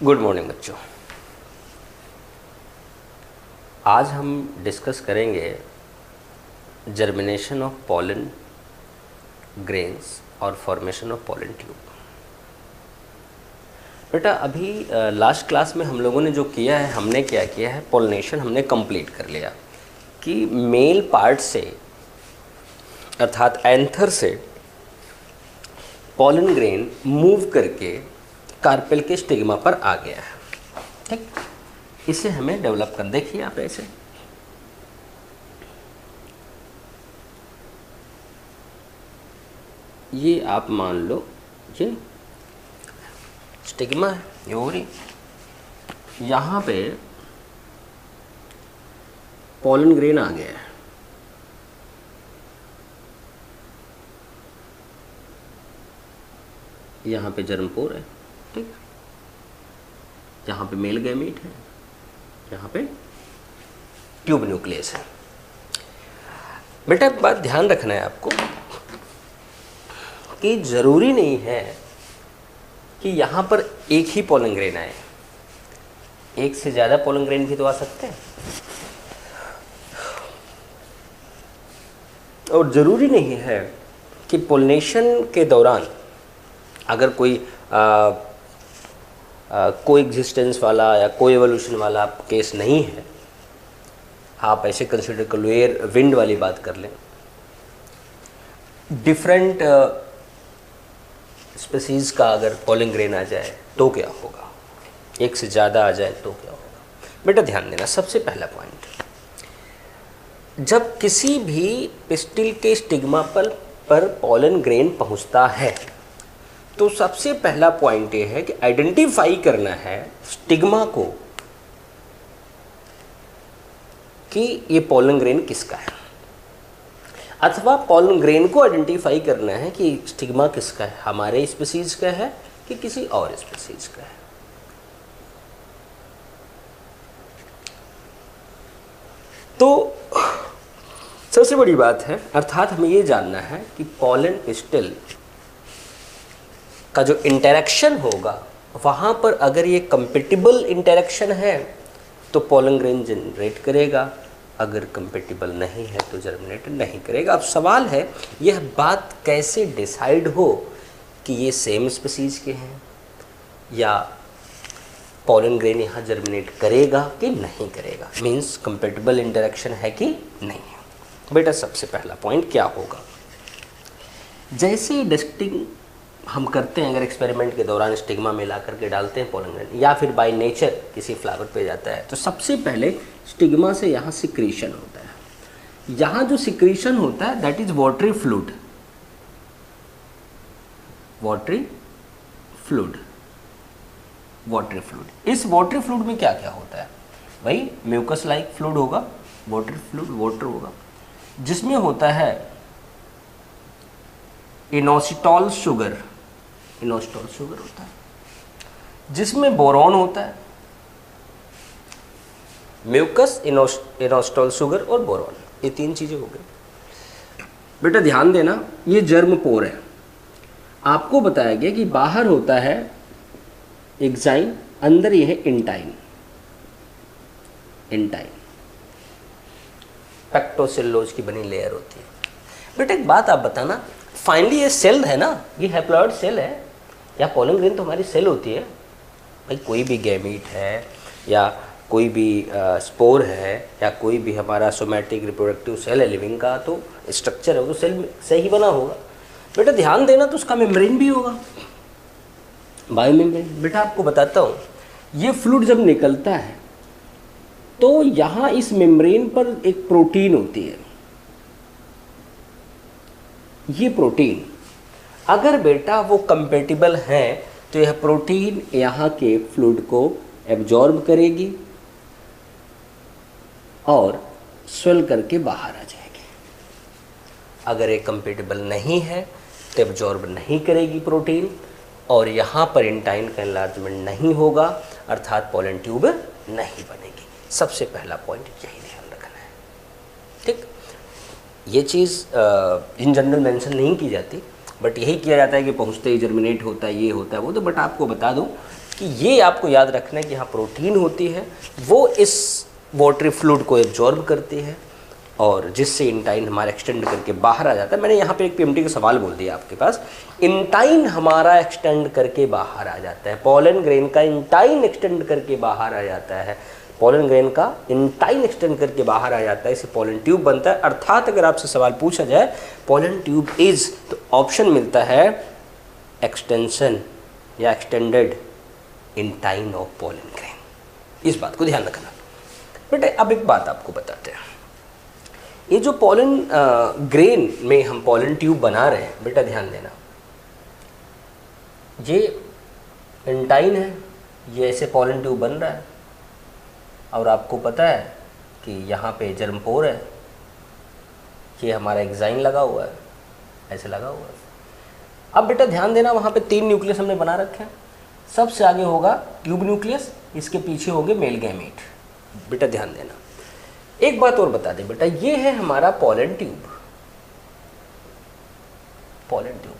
Good morning बच्चों। आज हम डिस्कस करेंगे जर्मिनेशन ऑफ पॉलन ग्रेन्स और फॉर्मेशन ऑफ पॉलन ट्यूब। बेटा अभी लास्ट क्लास में हम लोगों ने जो किया है, हमने क्या किया है, पॉलिनेशन हमने कंप्लीट कर लिया कि मेल पार्ट से अर्थात एंथर से पॉलन ग्रेन मूव करके कार्पेल के स्टिग्मा पर आ गया है। ठीक, इसे हमें डेवलप कर, देखिए आप ऐसे ये आप मान लो ये स्टिग्मा है, ये ओवरी, यहाँ पे पॉलन ग्रेन आ गया है। यहाँ पे जर्मपोर है, ठीक, यहाँ पे मेल गैमीट है, यहाँ पे ट्यूब न्यूक्लियस है। बेटा एक बात ध्यान रखना है आपको कि जरूरी नहीं है कि यहाँ पर एक ही पॉलन ग्रेन आए, एक से ज़्यादा पॉलन ग्रेन भी तो आ सकते हैं। और ज़रूरी नहीं है कि पोलिनेशन के दौरान अगर कोई कोई एग्जिस्टेंस वाला या कोई एवोल्यूशन वाला केस नहीं है, आप ऐसे कंसिडर कर लो, एयर विंड वाली बात कर लें, डिफरेंट स्पीसीज का अगर पॉलन ग्रेन आ जाए तो क्या होगा, एक से ज़्यादा आ जाए तो क्या होगा। बेटा ध्यान देना, सबसे पहला पॉइंट, जब किसी भी पिस्टिल के स्टिग्मा पर पॉलन ग्रेन पहुंचता है तो सबसे पहला पॉइंट ये है कि आइडेंटिफाई करना है स्टिग्मा को कि ये पॉलन ग्रेन किसका है, अथवा पॉलन ग्रेन को आइडेंटिफाई करना है कि स्टिग्मा किसका है, हमारे स्पीसीज का है कि किसी और स्पीसीज का है। तो सबसे बड़ी बात है, अर्थात हमें ये जानना है कि पॉलन पिस्टिल का जो इंटरेक्शन होगा वहाँ पर अगर ये कंपेटिबल इंटरेक्शन है तो पॉलन ग्रेन जनरेट करेगा, अगर कंपेटिबल नहीं है तो जर्मिनेट नहीं करेगा। अब सवाल है यह बात कैसे डिसाइड हो कि ये सेम स्पीसीज के हैं या पॉलन ग्रेन यहाँ जर्मिनेट करेगा कि नहीं करेगा, मीन्स कंपेटिबल इंटरेक्शन है कि नहीं है। बेटा सबसे पहला पॉइंट क्या होगा, जैसे डस्टिंग हम करते हैं, अगर एक्सपेरिमेंट के दौरान स्टिग्मा में ला करके डालते हैं पॉलन ग्रेन या फिर बाय नेचर किसी फ्लावर पे जाता है, तो सबसे पहले स्टिग्मा से यहाँ सिक्रीशन होता है। यहाँ जो सिक्रीशन होता है that is watery fluid, watery fluid, watery fluid. इस वाटरी फ्लूइड में क्या क्या होता है, भाई म्यूकस लाइक फ्लूइड होगा, वाटरी फ्लूइड वाटर होगा, जिसमें होता है इनोसिटॉल शुगर, इनोसिटॉल शुगर होता है, जिसमें बोरॉन होता है, म्यूकस, इनोसिटॉल शुगर और बोरॉन, ये तीन चीजें हो गई। बेटा ध्यान देना, ये जर्म पोर है, आपको बताया गया कि बाहर होता है एग्जाइम, अंदर ये है इंटाइन, इंटाइन पेक्टोसेलुलोज की बनी लेयर होती है। बेटा एक बात आप बताना, फाइनली ये सेल है ना, ये हैप्लॉइड सेल है या पॉलन ग्रेन तो हमारी सेल होती है। भाई कोई भी गैमीट है या कोई भी स्पोर है या कोई भी हमारा सोमैटिक रिप्रोडक्टिव सेल है लिविंग का, तो स्ट्रक्चर है वो तो सेल से ही बना होगा। बेटा ध्यान देना, तो उसका मेम्ब्रेन भी होगा, बायोमेम्ब्रेन। बेटा आपको बताता हूँ, ये फ्लूइड जब निकलता है तो यहाँ इस मेम्ब्रेन पर एक प्रोटीन होती है, ये प्रोटीन अगर बेटा वो कंपेटिबल है तो यह प्रोटीन यहाँ के फ्लूइड को एब्जॉर्ब करेगी और स्वेल करके बाहर आ जाएगी। अगर ये कंपेटिबल नहीं है तो एब्जॉर्ब नहीं करेगी प्रोटीन और यहाँ पर इंटाइन का एनलार्जमेंट नहीं होगा, अर्थात पॉलन ट्यूब नहीं बनेगी। सबसे पहला पॉइंट यही ध्यान रखना है। ठीक, ये चीज़ इन जनरल मेंशन नहीं की जाती, बट यही किया जाता है कि पहुँचते ही जर्मिनेट होता है, ये होता है वो, तो बट आपको बता दूँ कि ये आपको याद रखना है कि यहाँ प्रोटीन होती है, वो इस वाटरी फ्लूइड को एब्जॉर्ब करती है और जिससे इंटाइन हमारा एक्सटेंड करके बाहर आ जाता है। मैंने यहाँ पे एक पीएमटी का सवाल बोल दिया आपके पास, इंटाइन हमारा एक्सटेंड करके बाहर आ जाता है, पोलन ग्रेन का इंटाइन एक्सटेंड करके बाहर आ जाता है, पोलन ग्रेन का इंटाइन एक्सटेंड करके बाहर आ जाता है, इसे पोलन ट्यूब बनता है। अर्थात अगर आपसे सवाल पूछा जाए पोलन ट्यूब इज, तो ऑप्शन मिलता है एक्सटेंशन या extended intine of pollen grain. इस बात को ध्यान रखना बेटा। अब एक बात आपको बताते हैं, ये जो पोलन ग्रेन में हम पोलन ट्यूब बना रहे हैं बेटा, ध्यान देना, ये इंटाइन है, ये ऐसे पोलन ट्यूब बन रहा है और आपको पता है कि यहाँ पे जर्मपोर है, ये हमारा एक्साइन लगा हुआ है, ऐसे लगा हुआ है। अब बेटा ध्यान देना, वहाँ पे 3 न्यूक्लियस हमने बना रखे हैं, सबसे आगे होगा ट्यूब न्यूक्लियस, इसके पीछे होंगे मेल गैमीट। बेटा ध्यान देना, एक बात और बता दें बेटा, ये है हमारा pollen tube. Pollen tube,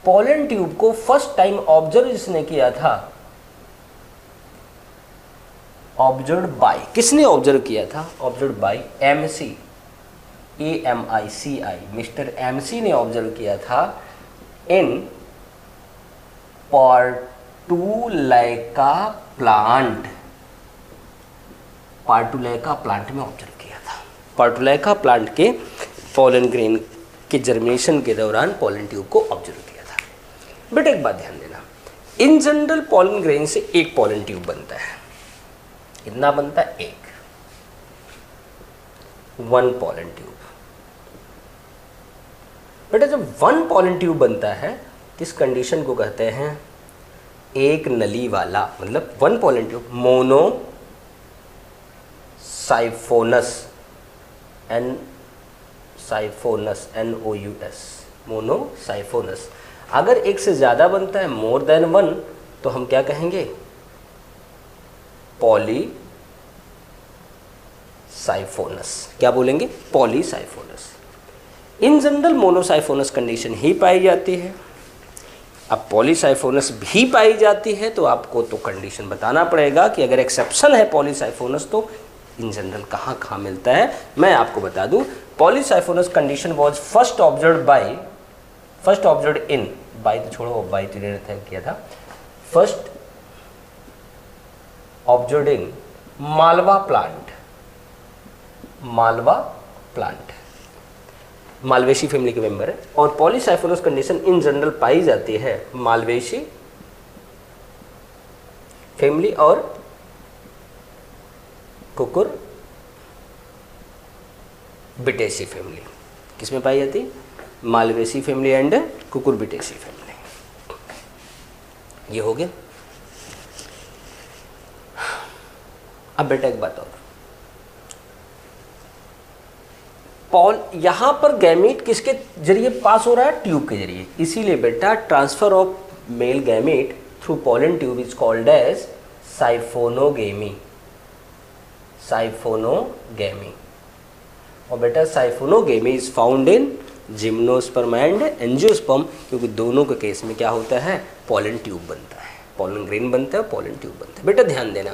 pollen tube को फर्स्ट टाइम ऑब्जर्व जिसने किया था, ऑब्जर्व बाय, किसने ऑब्जर्व किया था? Observe by MC, AMICI, mister MC ने ऑब्जर्व किया था इन पार्टुलैका प्लांट, पार्टुलैका प्लांट में ऑब्जर्व किया था। पार्टुलैका प्लांट के पोलन ग्रेन के जर्मिनेशन के दौरान पोलन ट्यूब को ऑब्जर्व किया था। बट एक बात ध्यान देना, इन जनरल पोलन ग्रेन से एक पोलन ट्यूब बनता है, कितना बनता है? एक, 1 पोलन ट्यूब। बेटा जब 1 पोलन ट्यूब बनता है, इस कंडीशन को कहते हैं एक नली वाला, मतलब 1 पोलन ट्यूब, मोनो साइफोनस, साइफोनस, NOUS, मोनोसाइफोनस। अगर एक से ज़्यादा बनता है, मोर देन 1, तो हम क्या कहेंगे? पॉलीसाइफोनस। क्या बोलेंगे? पॉलीसाइफोनस। इन जनरल मोनोसाइफोनस कंडीशन ही पाई जाती है। अब पॉलीसाइफोनस भी पाई जाती है तो आपको तो कंडीशन बताना पड़ेगा कि अगर एक्सेप्शन है पॉलीसाइफोनस तो इन जनरल कहाँ कहाँ मिलता है। मैं आपको बता दूं, polysiphonous condition was first observed in, by तो छोड़ो, बाय तो किया था, first observed in Malva plant, Malva plant Malvaceae family के मेंबर है। और पॉलीसाइफोनस कंडीशन इन जनरल पाई जाती है मालवेशी फैमिली और कुकुर बिटेसी फैमिली। किसमें पाई जाती? मालवेसी फैमिली एंड कुकुर बिटेसी फैमिली। ये हो गया। अब बेटा एक बात और, यहां पर गैमीट किसके जरिए पास हो रहा है? ट्यूब के जरिए। इसीलिए बेटा transfer of male gamete through pollen tube is called as siphonogamy, siphonogamy. और बेटा siphonogamy is found in gymnosperm and angiosperm, क्योंकि दोनों के केस में क्या होता है? पोलन ट्यूब बनता है, पोलन ग्रेन बनता है, पोलन ट्यूब बनता है। बेटा ध्यान देना,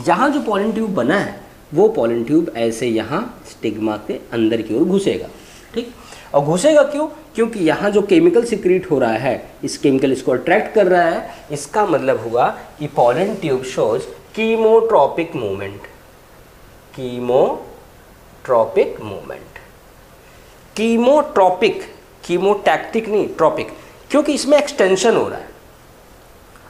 यहाँ जो पोलन ट्यूब बना है वो पोलन ट्यूब ऐसे यहाँ स्टिग्मा के अंदर की ओर घुसेगा, ठीक। और घुसेगा क्यों? क्योंकि यहाँ जो केमिकल सिक्रीट हो रहा है, इस केमिकल इसको अट्रैक्ट कर रहा है। इसका मतलब हुआ कि pollen tube shows chemotropic movement, chemotropic movement, chemotropic, chemotactic नहीं, ट्रॉपिक, क्योंकि इसमें एक्सटेंशन हो रहा है।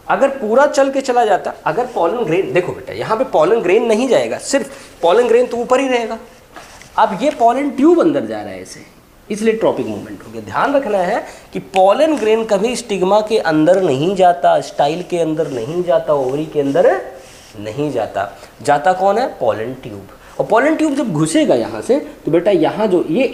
अगर पूरा चल के चला जाता, अगर पोलन ग्रेन, देखो बेटा यहाँ पे पोलन ग्रेन नहीं जाएगा, सिर्फ पोलन ग्रेन तो ऊपर ही रहेगा। अब ये पोलन ट्यूब अंदर जा रहा है ऐसे, इसलिए ट्रॉपिक मूवमेंट हो गया। ध्यान रखना है कि पोलन ग्रेन कभी स्टिग्मा के अंदर नहीं जाता, स्टाइल के अंदर नहीं जाता, ओवरी के अंदर नहीं जाता। जाता कौन है? Pollen tube. और पोलन ट्यूब जब घुसेगा यहाँ से तो बेटा यहाँ जो ये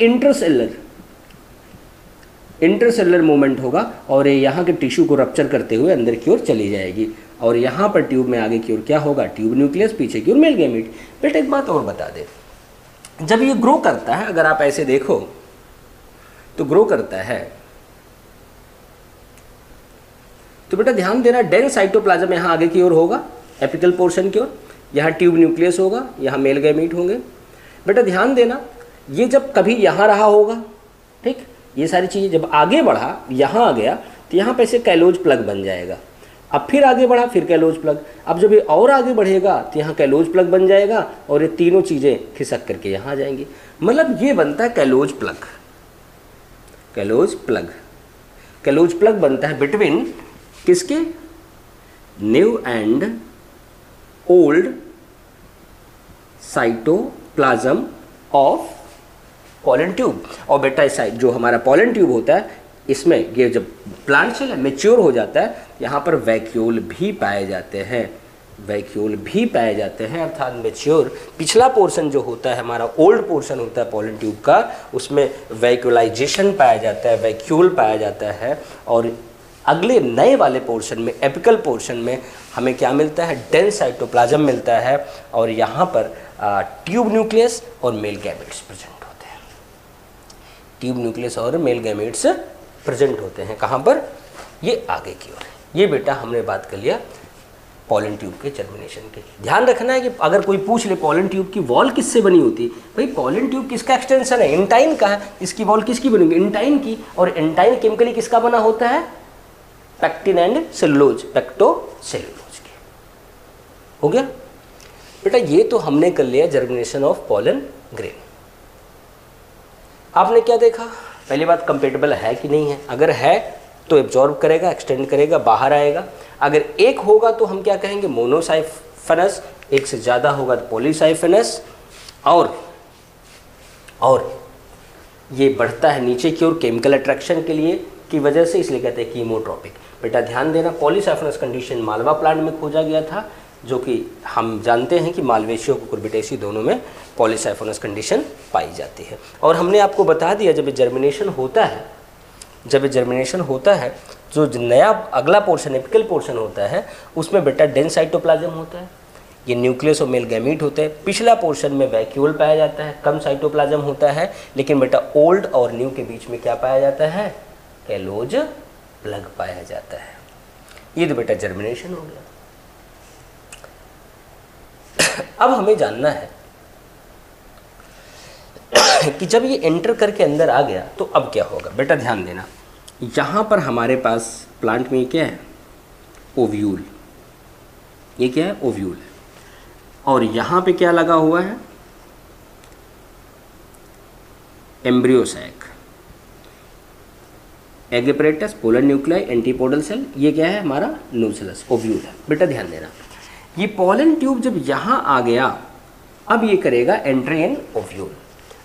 इंटरसेलर मूवमेंट होगा और ये यहाँ के टिश्यू को रप्चर करते हुए अंदर की ओर चली जाएगी। और यहाँ पर ट्यूब में आगे की ओर क्या होगा? ट्यूब न्यूक्लियस, पीछे की ओर मेल गैमीट। बेटा एक बात और बता दे, जब ये ग्रो करता है, अगर आप ऐसे देखो तो ग्रो करता है तो बेटा ध्यान देना, डेंस साइटोप्लाज्म यहाँ आगे की ओर होगा, एपिकल पोर्शन की ओर, यहाँ ट्यूब न्यूक्लियस होगा, यहाँ मेल गैमीट होंगे। बेटा ध्यान देना, ये जब कभी यहाँ रहा होगा, ठीक, ये सारी चीज़ें जब आगे बढ़ा, यहाँ आ गया, तो यहाँ पे से कैलोज प्लग बन जाएगा। अब फिर आगे बढ़ा, फिर कैलोज प्लग, अब जब ये और आगे बढ़ेगा तो यहाँ कैलोज प्लग बन जाएगा और ये तीनों चीज़ें खिसक करके यहाँ आ जाएंगी। मतलब ये बनता है callose plug. Callose plug, callose plug बनता है बिटवीन किसके, new and old cytoplasm of pollen tube. और बेटा इस जो हमारा पॉलन ट्यूब होता है, इसमें ये जब प्लांट सेल मैच्योर हो जाता है, यहाँ पर वैक्यूल भी पाए जाते हैं, वैक्यूल भी पाए जाते हैं, अर्थात मैच्योर पिछला पोर्शन जो होता है हमारा ओल्ड पोर्शन होता है पॉलन ट्यूब का, उसमें वैक्यूलाइजेशन पाया जाता है, वैक्यूल पाया जाता है। और अगले नए वाले पोर्शन में, एपिकल पोर्शन में हमें क्या मिलता है, डेंस साइटोप्लाज्म मिलता है, और यहाँ पर ट्यूब न्यूक्लियस और मेल गैमेट्स प्रेजेंट होते हैं। ट्यूब न्यूक्लियस और मेल गैमेट्स प्रेजेंट होते हैं। कहाँ पर, ये आगे की ओर है। ये बेटा हमने बात कर लिया पॉलन ट्यूब के जर्मिनेशन के। ध्यान रखना है कि अगर कोई पूछ ले पॉलन ट्यूब की वॉल किससे बनी होती है, भाई पॉलन ट्यूब किसका एक्सटेंशन है, इंटाइन का है, इसकी वॉल किसकी बनेगी, इंटाइन की। और इंटाइन केमिकली किसका बना होता है, पैक्टिन एंड सेलुलोज, पैक्टो सेलुलोज के। हो गया बेटा, ये तो हमने कर लिया जर्मिनेशन ऑफ पॉलन ग्रेन। आपने क्या देखा, पहली बात कंपेटेबल है कि नहीं है, अगर है तो एब्जॉर्ब करेगा, एक्सटेंड करेगा, बाहर आएगा। अगर एक होगा तो हम क्या कहेंगे, मोनोसाइफनस, एक से ज़्यादा होगा तो पॉलीसाइफनस। और ये बढ़ता है नीचे की ओर केमिकल अट्रैक्शन के लिए की वजह से, इसलिए कहते हैं कीमोट्रॉपिक। बेटा ध्यान देना, पॉलीसाइफनस कंडीशन मालवा प्लांट में खोजा गया था, जो कि हम जानते हैं कि मालवेशियों को कुर्बिटेसी दोनों में पॉलीसाइफोनस कंडीशन पाई जाती है। और हमने आपको बता दिया जब जर्मिनेशन होता है, जब जर्मिनेशन होता है, जो नया अगला पोर्शन एपिकल पोर्शन होता है, उसमें बेटा डेंस साइटोप्लाज्म होता है, ये न्यूक्लियस और मेल गैमीट होते हैं। पिछला पोर्शन में वैक्यूल पाया जाता है, कम साइटोप्लाज्म होता है, लेकिन बेटा ओल्ड और न्यू के बीच में क्या पाया जाता है, कैलोज प्लग पाया जाता है। ये तो बेटा जर्मिनेशन हो गया। अब हमें जानना है कि जब ये एंटर करके अंदर आ गया तो अब क्या होगा। बेटा ध्यान देना, यहाँ पर हमारे पास प्लांट में क्या है, ओव्यूल। ये क्या है, ओव्यूल है। और यहाँ पे क्या लगा हुआ है, embryo sac, egg apparatus, polar nuclei, antipodal cell. ये क्या है, हमारा न्यूक्लियस, ओव्यूल है। बेटा ध्यान देना, ये पॉलन ट्यूब जब यहाँ आ गया, अब ये करेगा एंट्री इन ओव्यूल।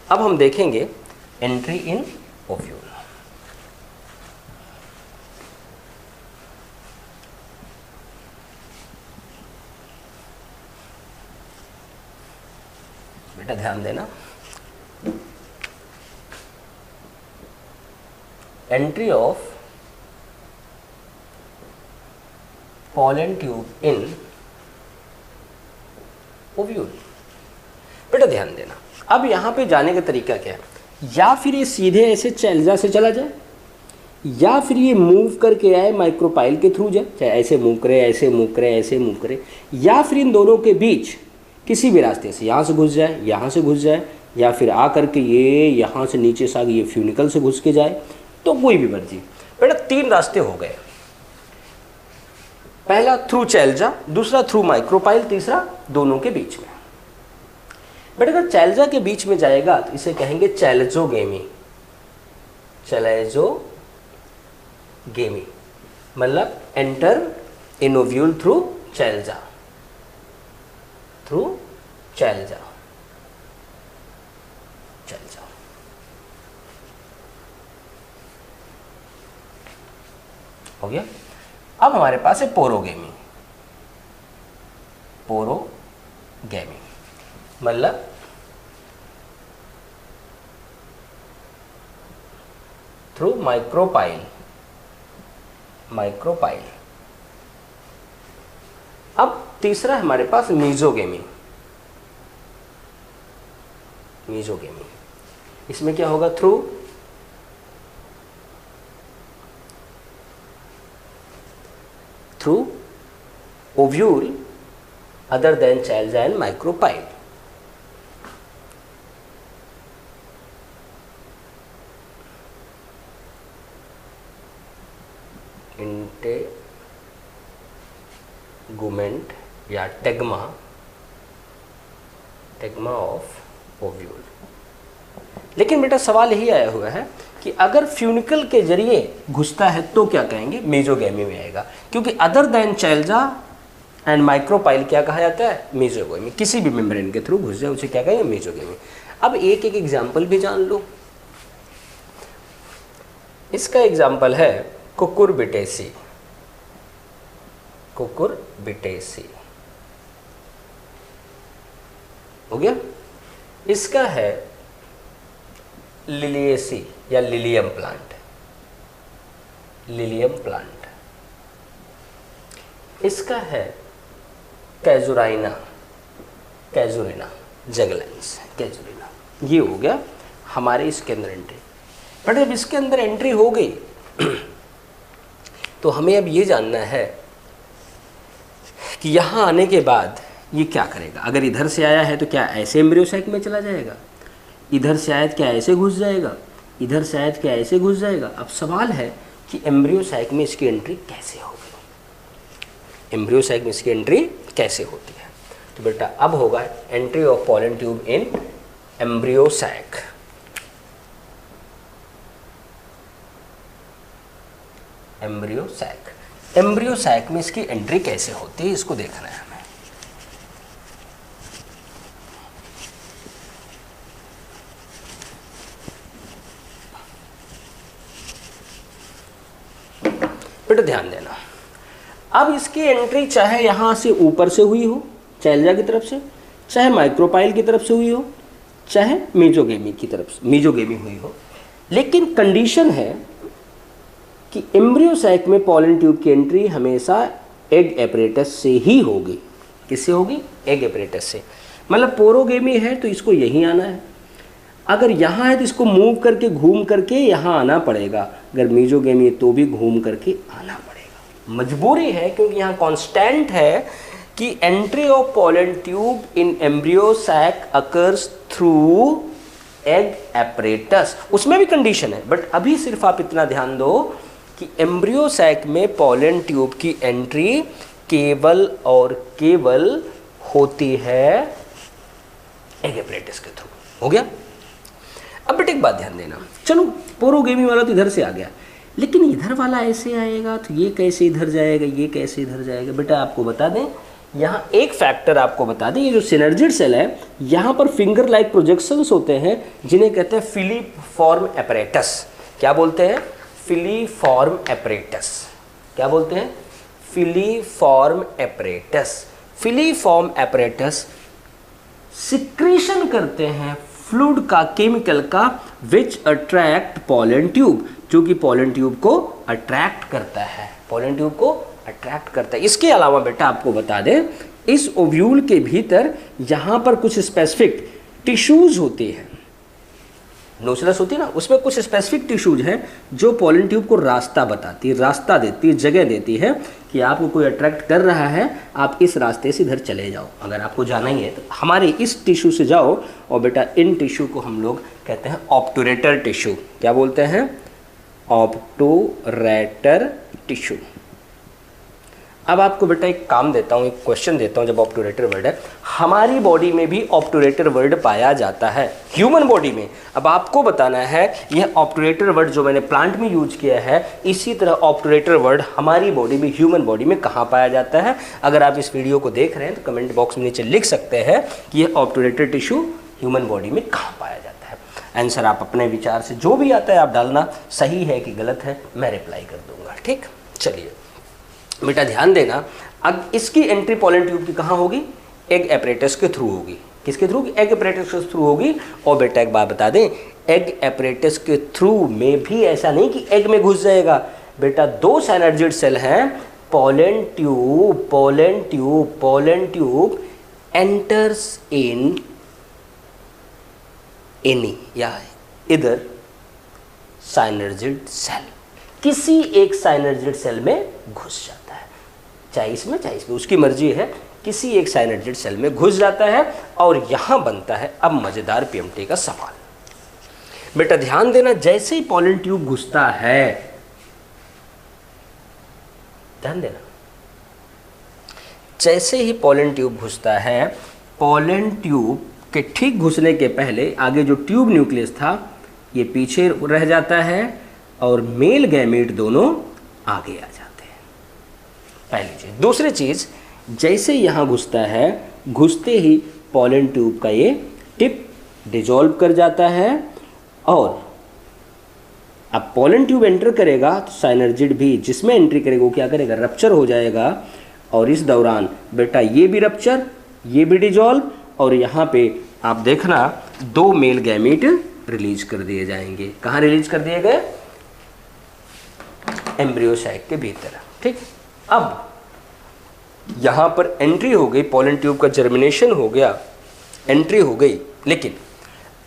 अब हम देखेंगे एंट्री इन ओव्यूल। बेटा ध्यान देना, entry of pollen tube in ovule. बेटा ध्यान देना, अब यहाँ पे जाने का तरीका क्या है, या फिर ये सीधे ऐसे चैल्जा से चला जाए, या फिर ये मूव करके आए माइक्रोपाइल के थ्रू जाए, चाहे ऐसे मूव करे, ऐसे मूव करे, ऐसे मूव करे, या फिर इन दोनों के बीच किसी भी रास्ते से, यहाँ से घुस जाए, यहाँ से घुस जाए, या फिर आ करके ये यहाँ से नीचे से आगे ये फ्यूनिकल से घुस के जाए, तो कोई भी मर्जी। बेटा तीन रास्ते हो गए, पहला थ्रू चैल्जा, दूसरा थ्रू माइक्रोपाइल, तीसरा दोनों के बीच में। बेटा अगर चैल्जा के बीच में जाएगा तो इसे कहेंगे चैल्जोगेमी, चैल्जोगेमी मतलब enter in ovule through chalaza, through chalaza, chalaza. हो गया। अब हमारे पास है पोरोगेमी, पोरोगेमी मतलब थ्रू माइक्रोपाइल, माइक्रोपाइल। अब तीसरा हमारे पास मीजोगेमी, मीजोगेमी। इसमें क्या होगा, through through ovule other than Chialza and micropyle. Integument या टेग्मा ऑफ ओव्यूल। लेकिन बेटा सवाल यही आया हुआ है कि अगर फ्यूनिकल के जरिए घुसता है तो क्या कहेंगे, मेजोगैमी में आएगा, क्योंकि अदर देन चाइल्जा एंड माइक्रोपाइल क्या कहा जाता है, मेजोगैमी। किसी भी मेम्ब्रेन के थ्रू घुस जाए उसे क्या कहेंगे, मेजोगैमी। अब एक एक एग्जाम्पल भी जान लो। इसका एग्जाम्पल है कुकुरबिटेसी। कुकुरबिटेसी हो गया। इसका है लिलिएसी या लिलियम प्लांट। Lilium plant. इसका है कैजुराइना, कैजुरिना जगलेंस, कैजुरिना। ये हो गया हमारे इसके अंदर एंट्री। बट जब इसके अंदर एंट्री हो गई तो हमें अब ये जानना है कि यहाँ आने के बाद ये क्या करेगा। अगर इधर से आया है तो क्या ऐसे एम्ब्रियो साइक में चला जाएगा, इधर से आया क्या ऐसे घुस जाएगा, इधर से आया क्या ऐसे घुस जाएगा। अब सवाल है कि एम्ब्रियो साइक में इसकी एंट्री कैसे होगी, एम्ब्रियो साइक में इसकी एंट्री कैसे होती है। तो बेटा अब होगा entry of pollen tube in embryo sac. Embryo sac, embryo sac में इसकी एंट्री कैसे होती है इसको देखना है हमें। बेटा ध्यान देना, अब इसकी एंट्री चाहे यहां से ऊपर से हुई हो चाइल्जा की तरफ से, चाहे माइक्रोपाइल की तरफ से हुई हो, चाहे मेजोगेमी की तरफ से मेजोगेमी हुई हो, लेकिन कंडीशन है कि एम्ब्रियो सैक में पॉलन ट्यूब की एंट्री हमेशा एग एपरेटस से ही होगी। किससे होगी, एग एपरेटस से। मतलब पोरोगेमी है तो इसको यहीं आना है, अगर यहाँ है तो इसको मूव करके घूम करके यहाँ आना पड़ेगा, अगर मेजोगेमी है तो भी घूम करके आना पड़ेगा। मजबूरी है क्योंकि यहाँ कांस्टेंट है कि entry of pollen tube in embryo sac occurs through egg apparatus, उसमें भी कंडीशन है। बट अभी सिर्फ आप इतना ध्यान दो कि एम्ब्रियो सैक में पॉलन ट्यूब की एंट्री केवल और केवल होती है एग एपरेटस के थ्रू। हो गया। अब बेटे एक बात ध्यान देना, चलो पोरोगेमी वाला तो इधर से आ गया, लेकिन इधर वाला ऐसे आएगा तो ये कैसे इधर जाएगा, ये कैसे इधर जाएगा। बेटा आपको बता दें, यहाँ एक फैक्टर आपको बता दें, ये जो सिनर्जिड सेल है यहाँ पर फिंगर लाइक प्रोजेक्शंस होते हैं जिन्हें कहते हैं फिलीफॉर्म एपरेटस। क्या बोलते हैं, फिलीफॉर्म एपरेटस। क्या बोलते हैं, filiform apparatus. Filiform apparatus secretion करते हैं फ्लूइड का, केमिकल का, विच अट्रैक्ट पॉलन ट्यूब, जो कि पॉलन ट्यूब को अट्रैक्ट करता है, पॉलन ट्यूब को अट्रैक्ट करता है। इसके अलावा बेटा आपको बता दें, इस ओव्यूल के भीतर यहाँ पर कुछ स्पेसिफिक टिश्यूज होती हैं, नोचलस होती है ना, उसमें कुछ स्पेसिफिक टिश्यूज हैं जो पॉलन ट्यूब को रास्ता बताती है, रास्ता देती है, जगह देती है कि आपको कोई अट्रैक्ट कर रहा है, आप इस रास्ते से इधर चले जाओ। अगर आपको जाना ही है तो हमारे इस टिश्यू से जाओ। और बेटा इन टिश्यू को हम लोग कहते हैं ऑब्टुरेटर टिश्यू। क्या बोलते हैं, ऑब्टुरेटर टिश्यू। अब आपको बेटा एक काम देता हूँ, एक क्वेश्चन देता हूँ। जब ऑब्टुरेटर वर्ड है, हमारी बॉडी में भी ऑब्टुरेटर वर्ड पाया जाता है, ह्यूमन बॉडी में। अब आपको बताना है यह ऑब्टुरेटर वर्ड जो मैंने प्लांट में यूज किया है, इसी तरह ऑब्टुरेटर वर्ड हमारी बॉडी में, ह्यूमन बॉडी में कहाँ पाया जाता है। अगर आप इस वीडियो को देख रहे हैं तो कमेंट बॉक्स में नीचे लिख सकते हैं कि यह ऑब्टुरेटर टिश्यू ह्यूमन बॉडी में कहाँ पाया जाता है। आंसर आप अपने विचार से जो भी आता है आप डालना, सही है कि गलत है मैं रिप्लाई कर दूंगा। ठीक, चलिए बेटा ध्यान देना, अब इसकी एंट्री पॉलन ट्यूब की कहाँ होगी, एग एपरेटस के थ्रू होगी। किसके थ्रू, एग एपरेटस के थ्रू होगी। और बेटा एक बात बता दें, एग एपरेटस के थ्रू में भी ऐसा नहीं कि एग में घुस जाएगा। बेटा दो साइनर्जिड सेल हैं, pollen tube, pollen tube, pollen tube enters in any या इधर साइनर्जिड सेल, किसी एक साइनर्जिड सेल में घुस जाता है। चाहे इसमें, उसकी मर्जी है, किसी एक साइनर्जिड सेल में घुस जाता है और यहाँ बनता है अब मज़ेदार पीएमटी का सवाल। बेटा ध्यान देना, जैसे ही पॉलन ट्यूब घुसता है, ध्यान देना, जैसे ही पॉलन ट्यूब घुसता है, पॉलन ट्यूब के ठीक घुसने के पहले आगे जो ट्यूब न्यूक्लियस था ये पीछे रह जाता है और मेल गैमेट दोनों आगे आ जाते हैं। पहली चीज। दूसरी चीज, जैसे यहाँ घुसता है, घुसते ही पॉलन ट्यूब का ये टिप डिजॉल्व कर जाता है और अब पॉलन ट्यूब एंटर करेगा तो साइनर्जिड भी जिसमें एंट्री करेगा वो क्या करेगा, रप्चर हो जाएगा और इस दौरान बेटा ये भी रप्चर, ये भी डिजॉल्व और यहाँ पे आप देखना 2 मेल गैमेट रिलीज कर दिए जाएंगे। कहाँ रिलीज कर दिए गए? एम्ब्रियो सैक के भीतर। ठीक, अब यहाँ पर एंट्री हो गई, पॉलन ट्यूब का जर्मिनेशन हो गया, एंट्री हो गई, लेकिन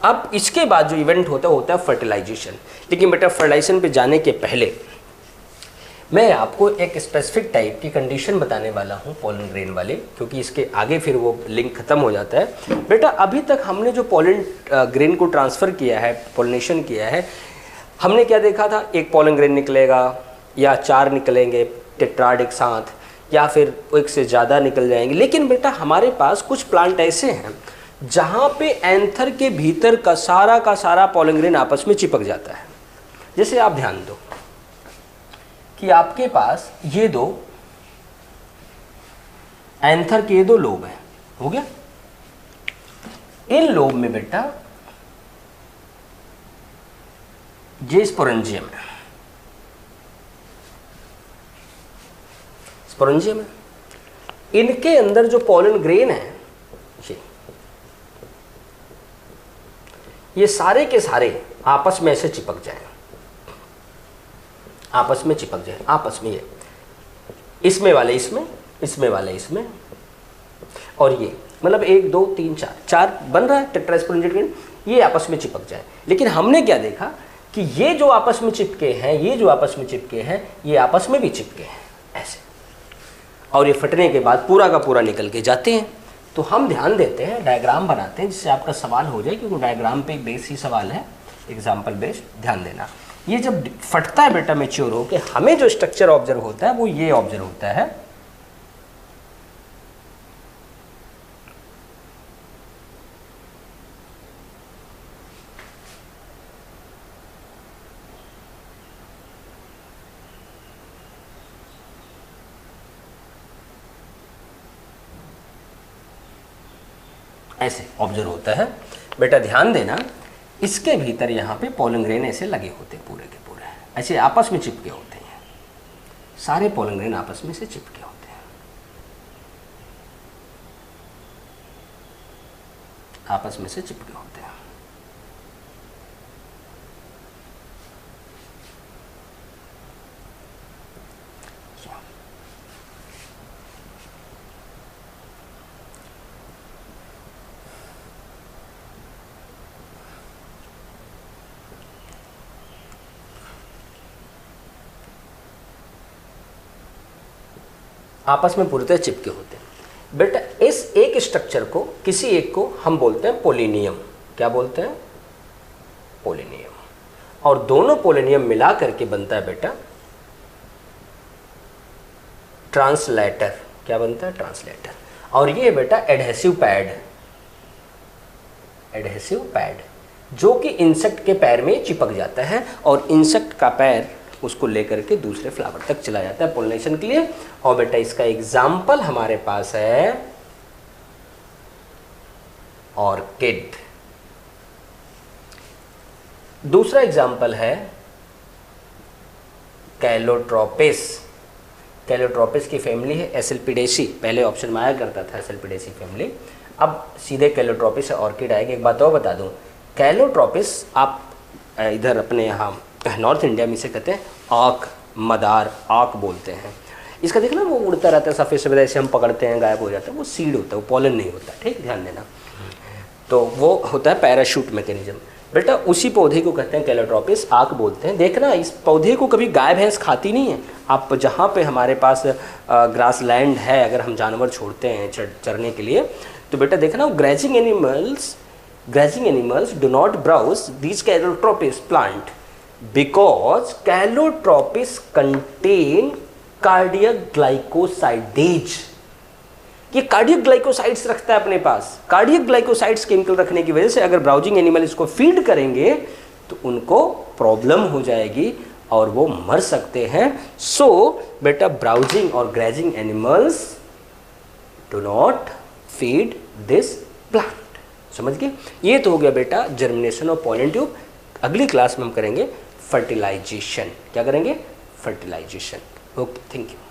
अब इसके बाद जो इवेंट होता है फर्टिलाइजेशन। लेकिन बेटा फर्टिलाइजेशन पे जाने के पहले मैं आपको एक स्पेसिफिक टाइप की कंडीशन बताने वाला हूँ पॉलन ग्रेन वाले, क्योंकि इसके आगे फिर वो लिंक खत्म हो जाता है। बेटा अभी तक हमने जो पॉलन ग्रेन को ट्रांसफ़र किया है, पॉलिनेशन किया है, हमने क्या देखा था, एक पॉलन ग्रेन निकलेगा या 4 निकलेंगे टेट्राड एक साथ, या फिर एक से ज़्यादा निकल जाएंगे। लेकिन बेटा हमारे पास कुछ प्लांट ऐसे हैं जहाँ पे एंथर के भीतर का सारा पॉलन ग्रेन आपस में चिपक जाता है। जैसे आप ध्यान दो कि आपके पास ये 2 एंथर के 2 लोब हैं, हो गया। इन लोब में बेटा ये स्पोरेंजियम है, स्पोरेंजियम है। इनके अंदर जो पॉलन ग्रेन है ये सारे के सारे आपस में ऐसे चिपक जाएं, आपस में चिपक जाए, आपस में ये इसमें वाले इसमें, इसमें वाले इसमें, और ये मतलब 1 2 3 4 बन रहा है टेट्रास्पोरेंजियम ग्रेन, ये आपस में चिपक जाए। लेकिन हमने क्या देखा कि ये जो आपस में चिपके हैं, ये जो आपस में चिपके हैं, ये आपस में भी चिपके हैं ऐसे, और ये फटने के बाद पूरा का पूरा निकल के जाते हैं। तो हम ध्यान देते हैं, डायग्राम बनाते हैं जिससे आपका सवाल हो जाए, क्योंकि डायग्राम पे बेस ही सवाल है, एग्जाम्पल बेस्ड। ध्यान देना, ये जब फटता है बेटा मैच्योर हो के, हमें जो स्ट्रक्चर ऑब्जर्व होता है वो ये ऑब्जर्व होता है। ऐसे ऑब्जर्व होता है बेटा। ध्यान देना, इसके भीतर यहाँ पे पॉलन ग्रेन ऐसे लगे होते हैं, पूरे के पूरे ऐसे आपस में चिपके होते हैं, सारे पॉलन ग्रेन आपस में से चिपके होते हैं, आपस में से चिपके होते हैं। आपस में पूरी तरह चिपके होते हैं बेटा। इस एक स्ट्रक्चर को, किसी एक को हम बोलते हैं पोलिनियम। क्या बोलते हैं? पोलिनियम। और दोनों पोलिनियम मिला करके बनता है बेटा ट्रांसलेटर। क्या बनता है? ट्रांसलेटर। और ये बेटा एडहेसिव पैड, एडहेसिव पैड जो कि इंसेक्ट के पैर में चिपक जाता है और इंसेक्ट का पैर उसको लेकर के दूसरे फ्लावर तक चला जाता है पोलिनेशन के लिए। और बेटा इसका एग्जाम्पल हमारे पास है ऑर्किड। दूसरा एग्जाम्पल है कैलोट्रोपिस। कैलोट्रोपिस की फैमिली है एसिल्पिडेसी। पहले ऑप्शन में आया करता था एसिल्पिडेसी फैमिली, अब सीधे कैलोट्रोपिस से ऑर्किड आएगी। एक बात और बता दूं, कैलोट्रोपिस आप इधर अपने यहाँ नॉर्थ इंडिया में इसे कहते हैं आँख, मदार, आँख बोलते हैं। इसका देखना वो उड़ता रहता है सफ़ेद सफ़ेद, ऐसे हम पकड़ते हैं गायब हो जाता है, वो सीड होता है, वो पॉलन नहीं होता। ठीक, ध्यान देना। तो वो होता है पैराशूट मैकेनिज्म। बेटा उसी पौधे को कहते हैं कैलोट्रोपिस, आक बोलते हैं। देखना इस पौधे को कभी गाय भैंस खाती नहीं है। आप जहाँ पे हमारे पास ग्रास लैंड है, अगर हम जानवर छोड़ते हैं चरने के लिए, तो बेटा देखना grazing animals do not browse these calotropis plant because calotropis contain cardiac glycosides. ये कार्डियक ग्लाइकोसाइड्स रखता है अपने पास। कार्डियक ग्लाइकोसाइड्स केमिकल रखने की वजह से अगर ब्राउजिंग एनिमल इसको फीड करेंगे तो उनको प्रॉब्लम हो जाएगी और वो मर सकते हैं। सो बेटा ब्राउजिंग और grazing animals do not feed this plant. समझ गए? ये तो हो गया बेटा जर्मिनेशन ऑफ पॉलन ट्यूब। अगली क्लास में हम करेंगे फर्टिलाइजेशन। क्या करेंगे? फर्टिलाइजेशन। Okay, thank you.